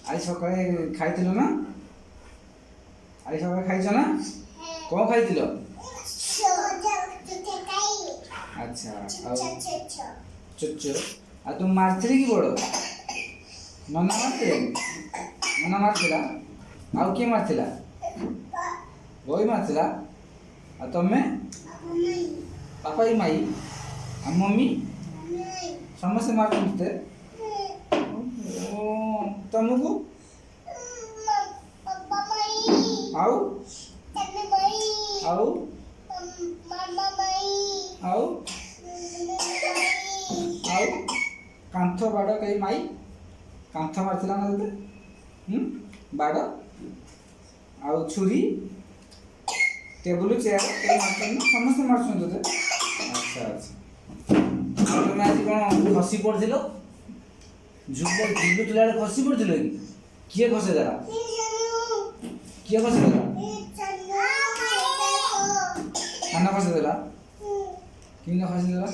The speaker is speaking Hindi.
आज सकाळे खाइथिलो ना आज सकाळे खाइछ ना कौन खाइथिलो अच्छा चुच्चो आ तुम मारथिली कि बड़ नना मारथिला आउ किए मारथिला वही मारथिला आ तमे पापा ही माई आ मम्मी समस्त मारते तुमको आउ आउ आउ आउ कांथ बाड़ कई माई कांथ मारथिला ना तते बाड़ आउ छुरी टेबुल चेयर कई मारछन समस्त मारछन तते अच्छा अच्छा तुम आज कौन खसी पड़थिलो झुलू तुला खसी पड़थिलो कि किए खसे देला किए खसे देला खाना खसे देला किने खसे देला